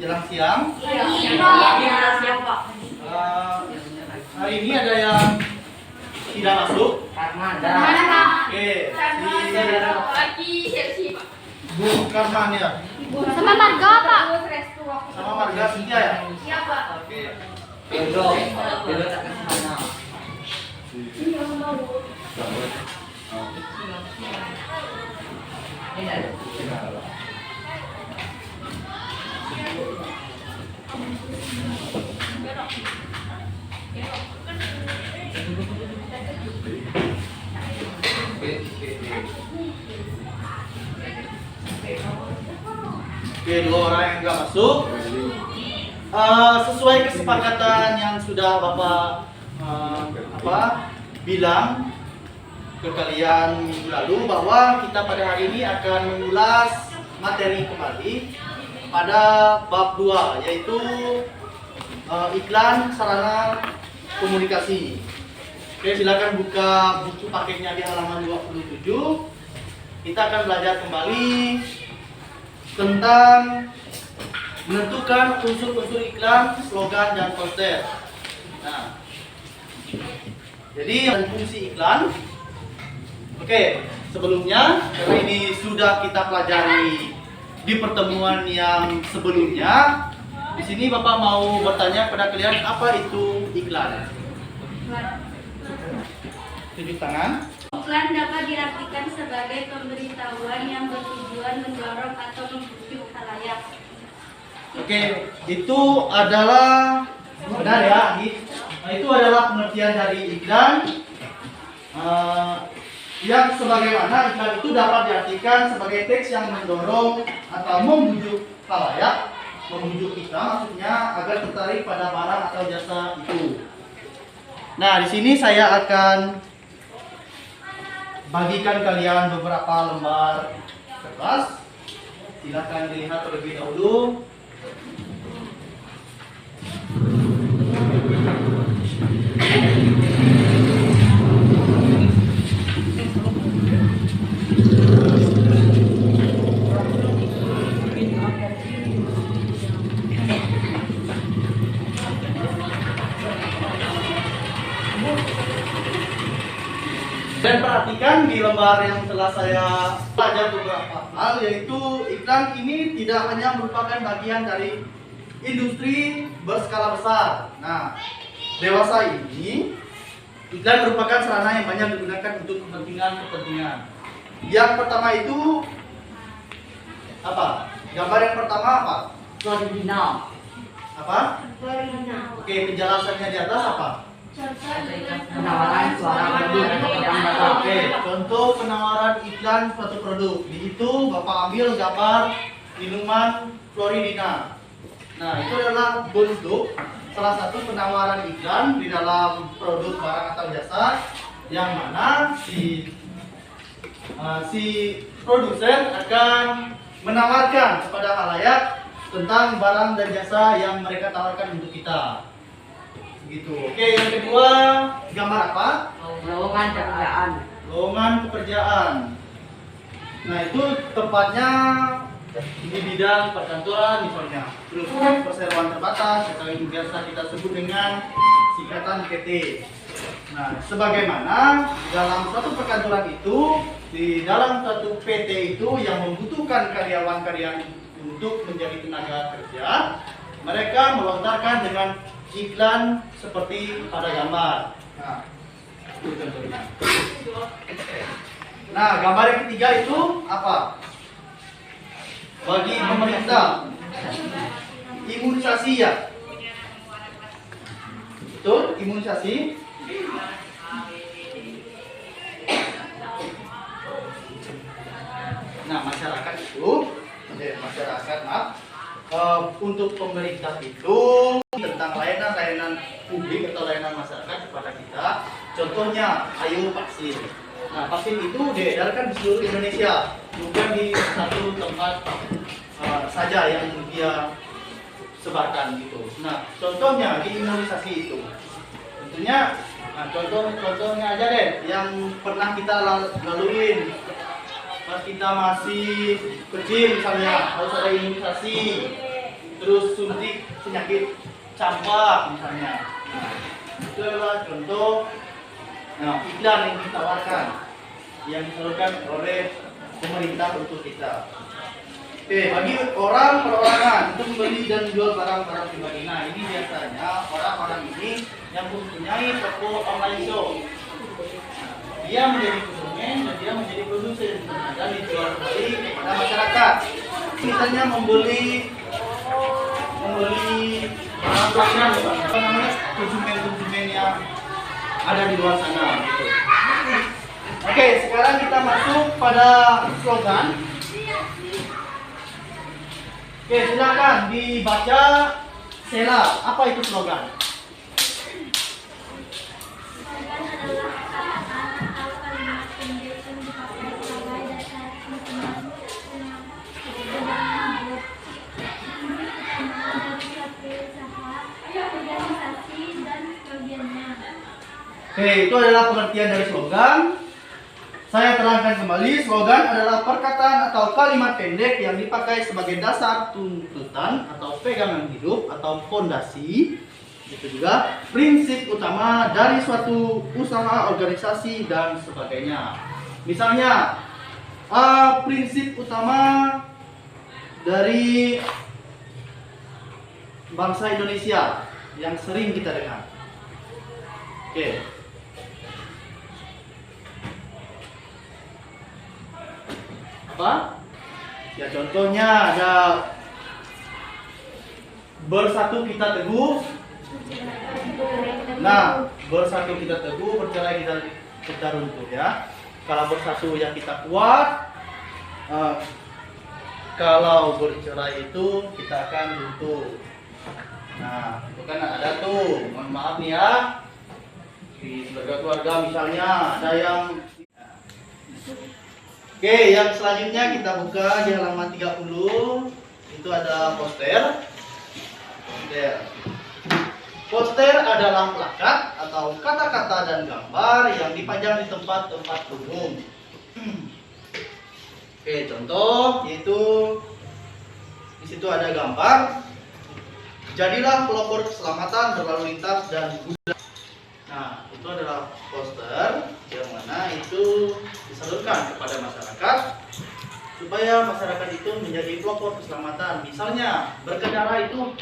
menjelang siang. Iya, siap Pak. Hari ini ada yang tidak masuk. Karmanda. Oke, Lagi Chelsea Pak. Bu Karman ya. Sama Marga, Pak. Sama Marga Sintia ya. Iya Pak. Oke. Dodo tak kasih mana? Ini ada. Oke, dua orang yang nggak masuk. Sesuai kesepakatan yang sudah Bapak bilang ke kalian minggu lalu bahwa kita pada hari ini akan mengulas materi kembali pada bab 2, yaitu iklan sarana komunikasi. Oke, silakan buka buku paketnya di halaman 27. Kita akan belajar kembali tentang menentukan unsur-unsur iklan, slogan, dan poster. Nah, jadi fungsi iklan. Oke, sebelumnya karena ini sudah kita pelajari di pertemuan yang sebelumnya, di sini Bapak mau bertanya pada kalian apa itu iklan. Tunjuk tangan. Iklan dapat diartikan sebagai pemberitahuan yang bertujuan mendorong atau membujuk khalayak. Oke, itu adalah benar ya, nah, itu adalah pengertian dari iklan. Yang sebagaimana iklan itu dapat diartikan sebagai teks yang mendorong atau membujuk khalayak, membujuk kita maksudnya agar tertarik pada barang atau jasa itu. Nah, di sini saya akan bagikan kalian beberapa lembar kertas. Silakan dilihat terlebih dahulu. Dan perhatikan di lembar yang telah saya pelajari beberapa hal, yaitu iklan ini tidak hanya merupakan bagian dari industri berskala besar. Nah, dewasa ini iklan merupakan sarana yang banyak digunakan untuk kepentingan. Yang pertama itu apa? Gambar yang pertama apa? Original. Apa? Oke, penjelasannya di atas apa? Penawaran suara produk yang bakal. Oke, contoh penawaran iklan suatu produk. Di itu Bapak ambil gambar minuman Floridina. Nah, itu adalah bentuk salah satu penawaran iklan di dalam produk barang atau jasa yang mana si produsen akan menawarkan kepada khalayak tentang barang dan jasa yang mereka tawarkan untuk kita. Gitu. Oke, yang kedua, gambar apa? Lowongan pekerjaan. Lowongan pekerjaan. Nah, itu tepatnya di bidang perkantoran misalnya. Terus perseroan terbatas atau yang biasa kita sebut dengan singkatan PT. Nah, sebagaimana dalam suatu perkantoran itu, di dalam suatu PT itu yang membutuhkan karyawan-karyawan untuk menjadi tenaga kerja, mereka melontarkan dengan iklan seperti pada gambar. Nah, itu contohnya. Nah, gambar yang ketiga itu apa? Bagi pemerintah, imunisasi ya. Betul, imunisasi. Nah, masyarakat itu, untuk pemerintah itu tentang layanan publik atau layanan masyarakat kepada kita. Contohnya, ayo vaksin. Nah, vaksin itu diedarkan di seluruh Indonesia, bukan di satu tempat saja yang dia sebarkan gitu. Nah, contohnya di imunisasi itu, tentunya, contohnya aja deh yang pernah kita laluin pas kita masih kecil misalnya, harus ada imunisasi. terus suntik penyakit campak misalnya. Nah, itu adalah contoh iklan yang ditawarkan, yang disalurkan oleh pemerintah untuk kita. Oke, bagi orang perorangan untuk membeli dan menjual barang-barang pribadi. Nah, ini biasanya orang-orang ini yang mempunyai toko online shop. Dia menjadi konsumen dan dia menjadi produsen dan dijual kembali kepada masyarakat. Misalnya membeli barang apa namanya, konsumen yang ada di luar sana gitu. Oke, sekarang kita masuk pada slogan. Oke, silakan dibaca Sela. Apa itu slogan? Slogan adalah kata-kata atau kalimat pendek yang dipakai sebagai dasar pengembangan menyambut inti utama dari suatu usaha, organisasi, dan bagiannya. Oke, itu adalah pengertian dari slogan. Saya terangkan kembali, slogan adalah perkataan atau kalimat pendek yang dipakai sebagai dasar tuntutan atau pegangan hidup atau fondasi. Itu juga prinsip utama dari suatu usaha, organisasi, dan sebagainya. Misalnya, prinsip utama dari bangsa Indonesia yang sering kita dengar. Oke. Apa? Ya contohnya ada bersatu kita teguh. Nah, bersatu kita teguh, bercerai kita runtuh ya. Kalau bersatu yang kita kuat, kalau bercerai itu kita akan runtuh. Nah, itu kan ada tuh, mohon maaf nih ya, di keluarga misalnya ada yang. Oke, yang selanjutnya kita buka di halaman 30. Itu ada poster. Poster adalah plakat atau kata-kata dan gambar yang dipajang di tempat-tempat umum. Oke, contoh yaitu di situ ada gambar. Jadilah pelopor keselamatan berlalu lintas dan budaya. Nah, itu adalah poster yang mana itu disalurkan kepada masyarakat supaya masyarakat itu menjadi pelopor keselamatan. Misalnya berkendara itu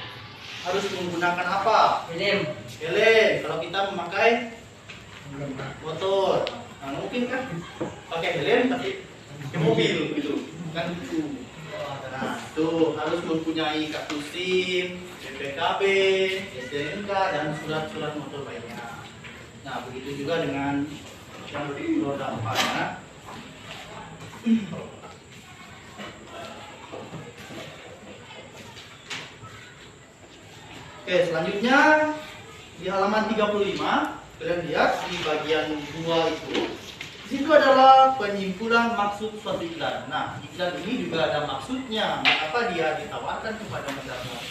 harus menggunakan apa? Helm. Helm. Kalau kita memakai motor, nah, mungkin kan pakai helm tapi ke mobil gitu, kan itu. Nah, itu harus mempunyai kartu SIM, BPKB, STNK, dan surat-surat motor lainnya. Nah, begitu juga dengan yang roda 4 ya. Oke, selanjutnya di halaman 35, kalian lihat di bagian 2 itu. Di situ adalah penyimpulan maksud suatu iklan. Nah, iklan ini juga ada maksudnya, mengapa dia ditawarkan kepada masyarakat.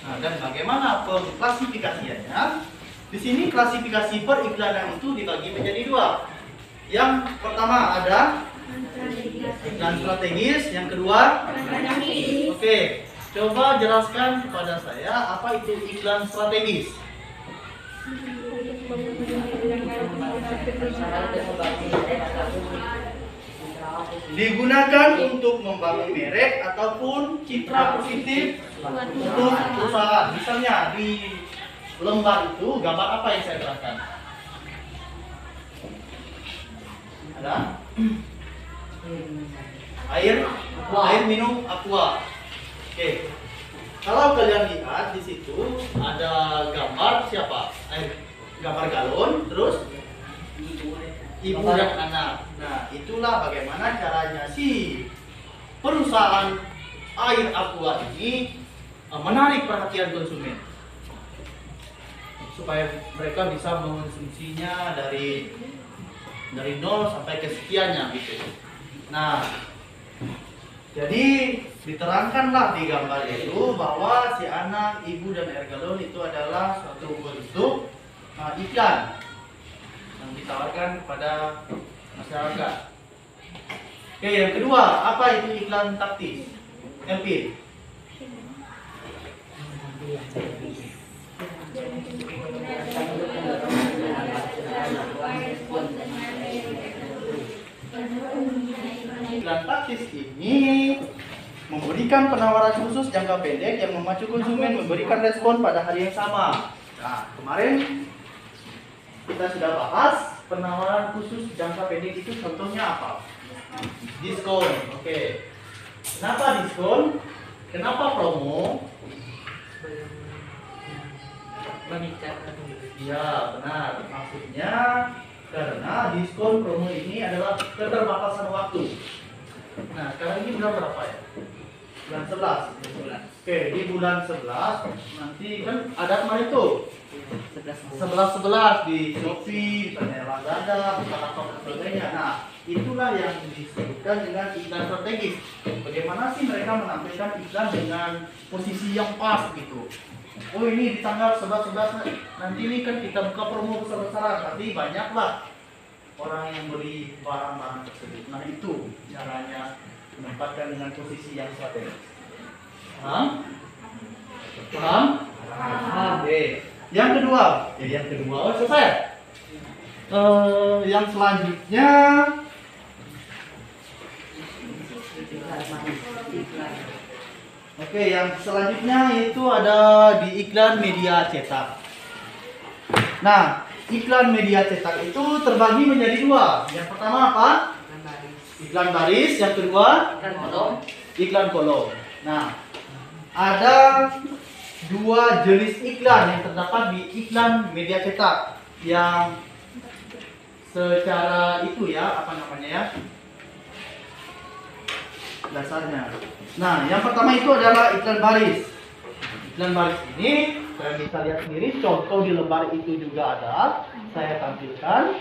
Nah, dan bagaimana klasifikasinya? Di sini klasifikasi periklanan itu dibagi menjadi 2. Yang pertama ada iklan strategis, yang kedua oke, coba jelaskan kepada saya apa itu iklan strategis. Digunakan untuk membangun merek ataupun citra positif untuk perusahaan. Misalnya di lembar itu gambar apa yang saya jelaskan? Ada? Air minum aqua. Oke. Kalau kalian lihat di situ ada gambar siapa? Gambar galon, terus ibu dan anak. Nah, itulah bagaimana caranya si perusahaan air aqua ini menarik perhatian konsumen, supaya mereka bisa mengonsumsinya dari 0 sampai ke sekiannya gitu. Nah, jadi diterangkanlah di gambar itu bahwa si anak, ibu, dan air galon itu adalah suatu bentuk iklan yang ditawarkan kepada masyarakat. Oke, yang kedua, apa itu iklan taktis? MP. gratis ini memberikan penawaran khusus jangka pendek yang memacu konsumen memberikan respon pada hari yang sama. Nah, kemarin kita sudah bahas penawaran khusus jangka pendek itu contohnya apa? Diskon. Oke. Kenapa diskon? Kenapa promo? Ya, benar. Maksudnya karena diskon promo ini adalah keterbatasan waktu. Nah, sekarang ini bulan berapa ya? Bulan 11. Oke, di bulan 11 nanti kan ada kemarin tuh 11 di Shopee, misalnya Lazada, Bukalapak dan sebagainya. Nah, itulah yang disebutkan dengan iklan strategis. Bagaimana sih mereka menampilkan iklan dengan posisi yang pas gitu? Oh, ini di tanggal 11 nanti ini kan kita buka promo besar-besaran, tapi banyaklah orang yang beli barang-barang tersebut. Nah, itu caranya menempatkan dengan posisi yang strategis. Paham? Paham? Oke. Yang kedua, oh selesai. Yang selanjutnya, oke, yang selanjutnya itu ada di iklan media cetak. Nah, iklan media cetak itu terbagi menjadi dua. Yang pertama apa? Iklan baris. Yang kedua, iklan kolom. Nah, ada dua jenis iklan yang terdapat di iklan media cetak yang secara itu ya, apa namanya ya, dasarnya. Nah, yang pertama itu adalah iklan baris. Iklan baris ini kalian bisa lihat sendiri, contoh di lembar itu juga ada, saya tampilkan.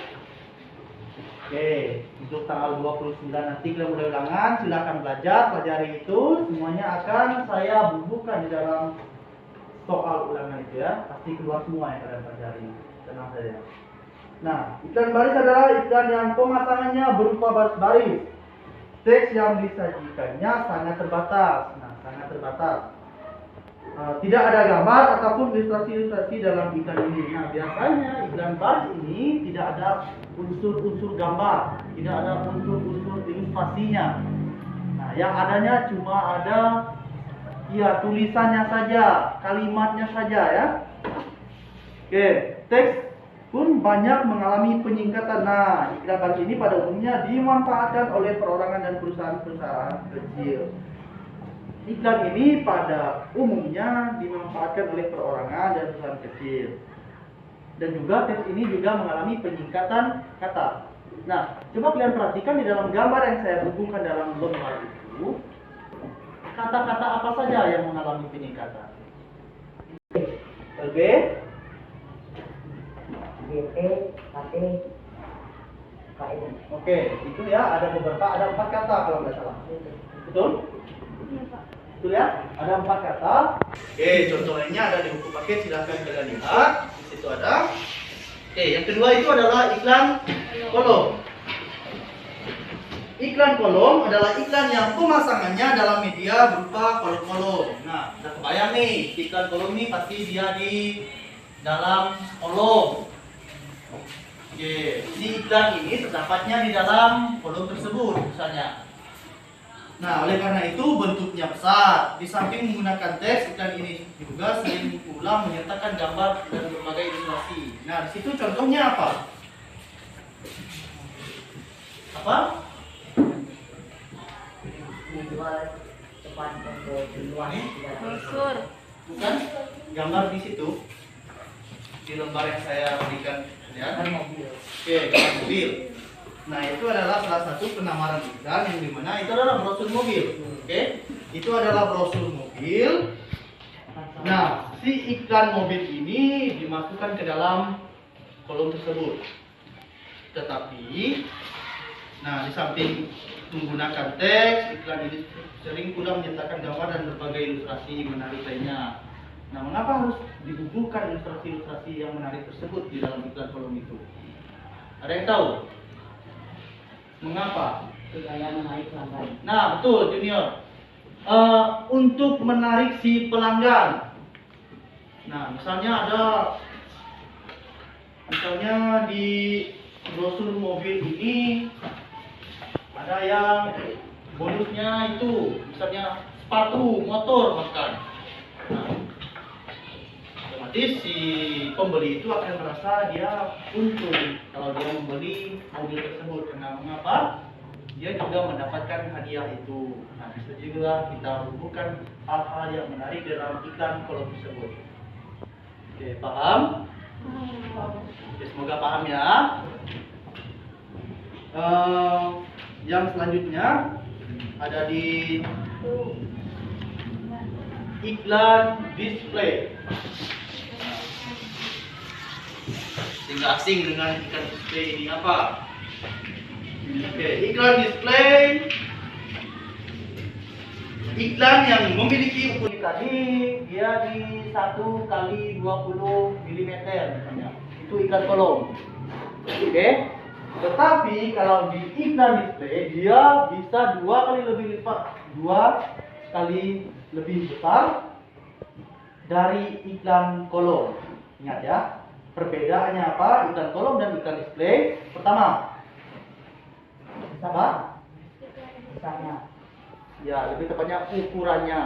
Oke, untuk tanggal 29 nanti kalian mulai ulangan, silahkan belajar, pelajari itu, semuanya akan saya bubuhkan di dalam soal ulangan itu ya, pasti keluar semua yang kalian pelajari, tenang saja. Nah, iklan baris adalah iklan yang pemasangannya berupa baris-baris. Teks yang disajikannya sangat terbatas. Nah, sangat terbatas. Tidak ada gambar ataupun ilustrasi-ilustrasi dalam iklan ini. Nah, biasanya iklan baris ini tidak ada unsur-unsur gambar, tidak ada unsur-unsur ilustrasinya. Nah, yang adanya cuma ada ya tulisannya saja, kalimatnya saja ya. Oke, teks pun banyak mengalami penyingkatan. Nah, iklan baris ini pada umumnya dimanfaatkan oleh perorangan dan perusahaan-perusahaan kecil. Iklan ini pada umumnya dimanfaatkan oleh perorangan dan perusahaan kecil. Dan juga teks ini juga mengalami penyingkatan kata. Nah, coba kalian perhatikan di dalam gambar yang saya bukukan dalam lembar itu. Kata-kata apa saja yang mengalami peningkatan? LB, GT, KT, KM. Oke, itu ya, ada 4 kata kalau nggak salah. Betul? Iya, Pak. Betul ya? Ada 4 kata. Oke, contoh lainnya ada di buku paket, silahkan kalian lihat. Di situ ada. Oke, yang kedua itu adalah iklan kolom. Iklan kolom adalah iklan yang pemasangannya dalam media berupa kolom-kolom. Nah, udah kebayang nih, iklan kolom ini pasti dia di dalam kolom. Oke, si iklan ini terdapatnya di dalam kolom tersebut misalnya. Nah, oleh karena itu bentuknya besar. Di samping menggunakan teks, iklan ini juga sering pula menyertakan gambar dan berbagai ilustrasi. Nah, di situ contohnya apa? Apa? Dijual depan toko di luar. Brosur. Bukan? Gambar di situ. Di lembar yang saya berikan ya. Mobil. Oke, gambar mobil. Nah, itu adalah salah satu penawaran iklan yang dimana itu adalah brosur mobil. Oke, itu adalah brosur mobil. Nah, si iklan mobil ini dimasukkan ke dalam kolom tersebut. Tetapi, nah di samping menggunakan teks, iklan ini sering pula menyertakan gambar dan berbagai ilustrasi menarik lainnya. Nah, mengapa harus dibubuhkan ilustrasi-ilustrasi yang menarik tersebut di dalam iklan kolom itu? Ada yang tahu? Mengapa? Supaya menarik pelanggan. Nah, betul, Junior. Untuk menarik si pelanggan. Nah, misalnya di brosur mobil ini ada yang bonusnya itu misalnya sepatu, motor bahkan. Nah, otomatis si pembeli itu akan merasa dia untung kalau dia membeli mobil tersebut. Karena mengapa? Dia juga mendapatkan hadiah itu. Nah, bisa juga kita hubungkan hal-hal yang menarik dalam iklan kolom tersebut. Oke, paham? Oke, semoga paham ya. Yang selanjutnya ada di iklan display. Sehingga asing dengan iklan display ini apa? Oke, iklan display, iklan yang memiliki ukuran tadi dia di 1 kali 20 mm misalnya. Itu iklan kolom. Oke. Tetapi kalau di iklan display dia bisa 2 kali lebih lipat, 2 kali lebih besar dari iklan kolom. Ingat ya, perbedaannya apa? Iklan kolom dan iklan display. Pertama, apa? Besarnya. Ya, lebih tepatnya ukurannya.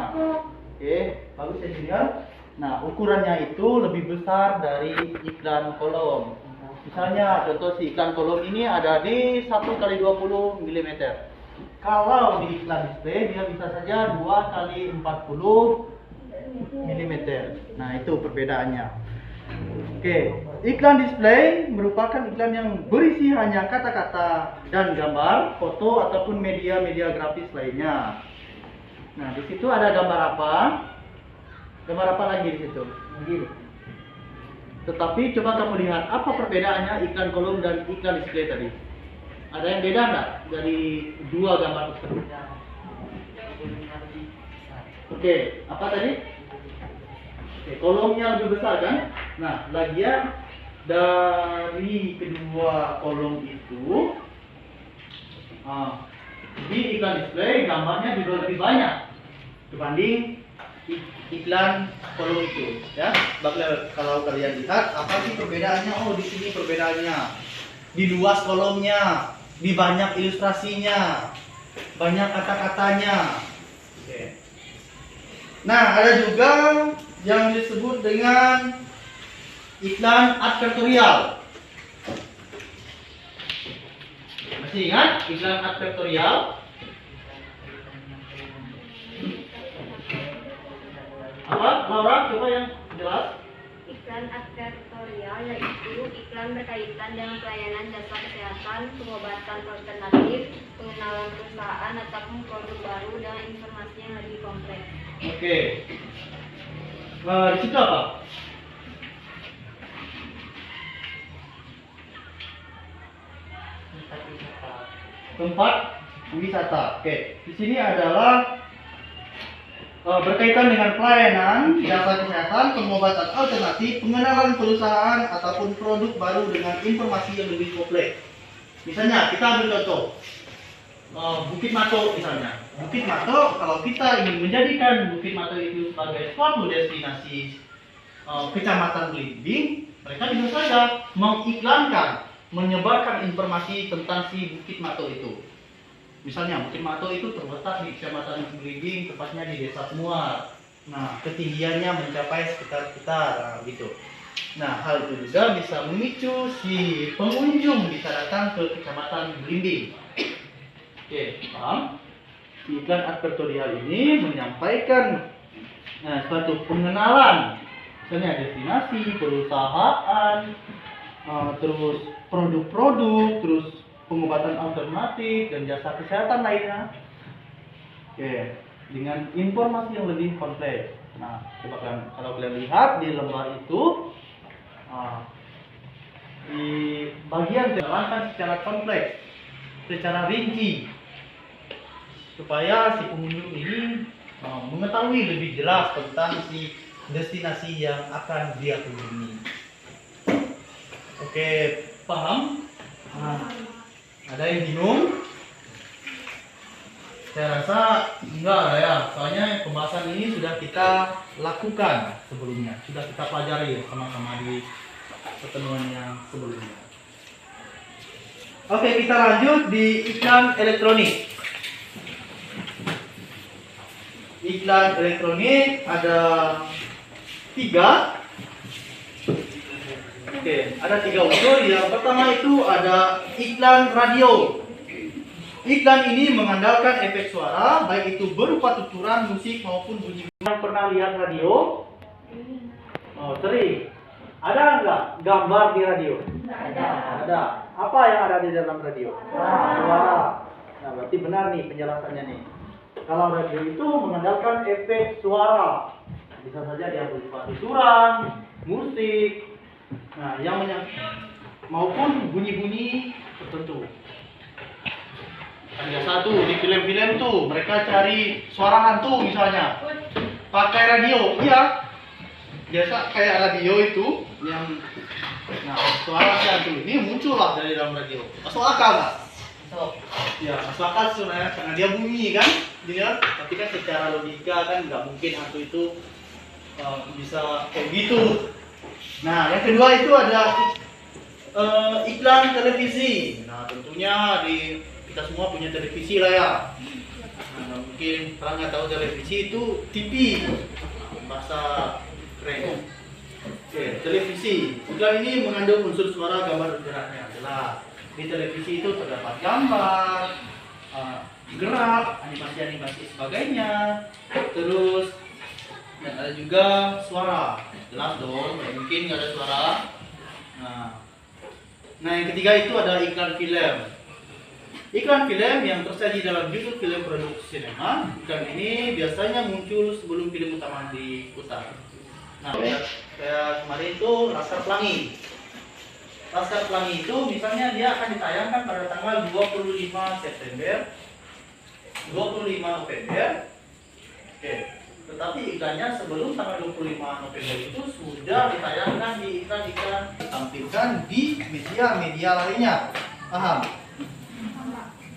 Oke, bagus ya Junior. Nah, ukurannya itu lebih besar dari iklan kolom. Misalnya contoh si iklan kolom ini ada di 1 kali 20 mm. Kalau di iklan display dia bisa saja 2 kali 40 mm. Nah, itu perbedaannya. Oke, iklan display merupakan iklan yang berisi hanya kata-kata dan gambar, foto ataupun media-media grafis lainnya. Nah, di situ ada gambar apa? Gambar apa lagi di situ? Tetapi coba kamu lihat apa perbedaannya iklan kolom dan iklan display tadi? Ada yang beda nggak dari 2 gambar tersebut? Oke, apa tadi? Oke, kolomnya lebih besar kan? Nah, lagian dari kedua kolom itu di iklan display gambarnya juga lebih banyak dibanding iklan kolom itu, ya. Kalau kalian lihat apa sih perbedaannya? Oh, di sini perbedaannya di luas kolomnya, di banyak ilustrasinya, banyak kata-katanya. Oke. Nah, ada juga yang disebut dengan iklan advertorial. Masih ingat iklan advertorial? Apa, Laura? Coba yang jelas. Iklan advertorial yaitu iklan berkaitan dengan pelayanan jasa kesehatan, pengobatan alternatif, pengenalan perusahaan ataupun produk baru dengan informasi yang lebih kompleks. Oke. Di situ apa? Tempat wisata. Oke. Di sini adalah berkaitan dengan pelayanan, jasa kesehatan, pengobatan alternatif, pengenalan perusahaan ataupun produk baru dengan informasi yang lebih kompleks. Misalnya kita ambil contoh Bukit Mato misalnya. Bukit Mato, kalau kita ingin menjadikan Bukit Mato itu sebagai suatu destinasi kecamatan Belimbing, mereka bisa saja mengiklankan, menyebarkan informasi tentang si Bukit Mato itu. Misalnya Bukit Mato itu terletak di kecamatan Belimbing, tepatnya di Desa Muar. Nah, ketinggiannya mencapai sekitar gitu. Nah, hal itu juga bisa memicu si pengunjung bisa datang ke kecamatan Belimbing. Oke, paham? Si iklan advertorial ini menyampaikan suatu pengenalan, misalnya destinasi, perusahaan, terus produk-produk, terus pengobatan alternatif dan jasa kesehatan lainnya. Oke, dengan informasi yang lebih kompleks. Nah, coba kalau kalian lihat di lembar itu, di bagian diterangkan secara kompleks, secara rinci, supaya si pengunjung ini mengetahui lebih jelas tentang si destinasi yang akan dia kunjungi. Oke, paham? Ada yang bingung? Saya rasa enggak lah ya, soalnya pembahasan ini sudah kita lakukan sebelumnya, sudah kita pelajari sama-sama di pertemuan yang sebelumnya. Oke, kita lanjut di iklan elektronik. iklan elektronik ada 3. Oke, ada 3 unsur. Yang pertama itu ada iklan radio. Iklan ini mengandalkan efek suara, baik itu berupa tuturan musik maupun bunyi. Yang pernah lihat radio? Oh, sering. Ada nggak gambar di radio? Ada. Ada. Apa yang ada di dalam radio? Suara. Nah, berarti benar nih penjelasannya nih. Kalau radio itu mengandalkan efek suara, bisa saja dia berupa tuturan, musik, nah yang maupun bunyi-bunyi tertentu. Kan biasa tuh di film-film tuh mereka cari suara hantu misalnya, pakai radio, iya. Biasa kayak radio itu yang, nah suara si hantu ini muncul lah dari dalam radio. Masuk akal nggak? Ya, masuk akal sebenarnya karena dia bunyi kan, dia. Tapi kan secara logika kan nggak mungkin hantu itu bisa kayak gitu. Nah, yang kedua itu ada iklan televisi. Nah, tentunya kita semua punya televisi lah ya. Nah, mungkin kalau nggak tahu televisi itu TV, bahasa keren. Oke, televisi. Iklan ini mengandung unsur suara, gambar, dan geraknya. Jelas. Di televisi itu terdapat gambar, gerak, animasi-animasi sebagainya. Terus dan ada juga suara. Jelas dong, nggak mungkin nggak ada suara. Nah, yang ketiga itu ada iklan film. Iklan film yang tersaji dalam judul film produksi sinema. Iklan ini biasanya muncul sebelum film utama diputar. Nah, kayak kemarin itu Laskar Pelangi. Laskar Pelangi itu misalnya dia akan ditayangkan pada tanggal 25 September, 25 November. Oke. Tetapi iklannya sebelum tanggal 25 November itu sudah ditayangkan di iklan-iklan, ditampilkan di media-media lainnya. Paham?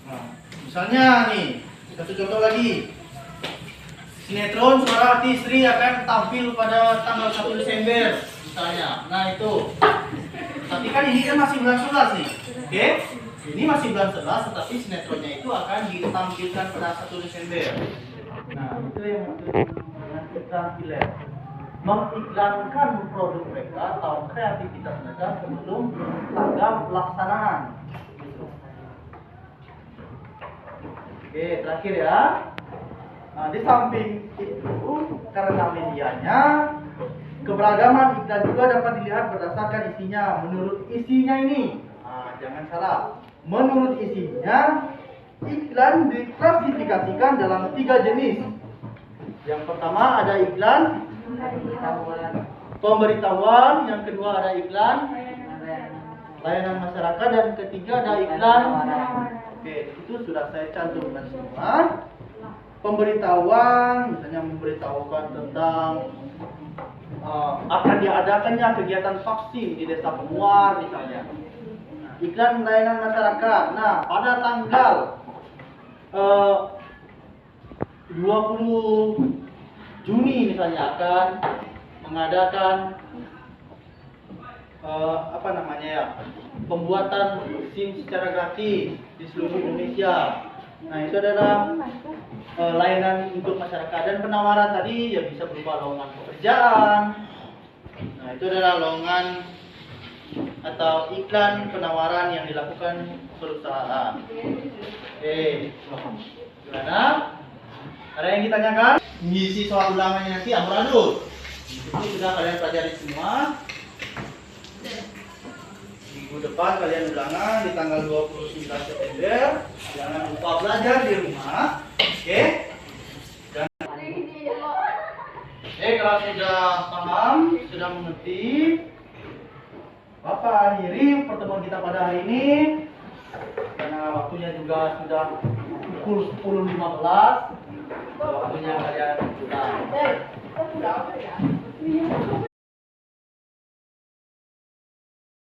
Nah, misalnya nih, satu contoh lagi. Sinetron Suara Hati Istri akan tampil pada tanggal 1 Desember misalnya. Nah, itu. Tapi kan ini kan masih bulan 11 nih. Oke? Ini masih bulan 11 tetapi sinetronnya itu akan ditampilkan pada 1 Desember. Nah, itu yang dengan iklan film. Mengiklankan produk mereka atau kreativitas mereka sebelum tanggal pelaksanaan. Oke, terakhir ya. Nah, di samping itu karena medianya, keberagaman iklan juga dapat dilihat berdasarkan isinya. Menurut isinya ini, jangan salah. Menurut isinya, iklan diklasifikasikan dalam 3 jenis. Yang pertama ada iklan pemberitahuan, yang kedua ada iklan layanan masyarakat, dan ketiga ada iklan. Oke, itu sudah saya cantumkan semua. Pemberitahuan, misalnya memberitahukan tentang akan diadakannya kegiatan vaksin di desa Pemuar misalnya. Iklan layanan masyarakat. Nah, pada tanggal 20 Juni misalnya akan mengadakan pembuatan SIM secara gratis di seluruh Indonesia. Nah, itu adalah layanan untuk masyarakat, dan penawaran tadi ya bisa berupa lowongan pekerjaan. Nah, itu adalah lowongan atau iklan penawaran yang dilakukan perusahaan. Oke, gimana? Ada yang ditanyakan? Ngisi soal ulangannya nanti amburadul. Itu sudah kalian pelajari semua. Minggu depan kalian ulangan di tanggal 29 September. Jangan lupa belajar di rumah. Oke? Dan kalau sudah paham, sudah mengerti, Bapak akhiri pertemuan kita pada hari ini. Karena waktunya juga sudah pukul 10.15. Waktunya kalian pulang.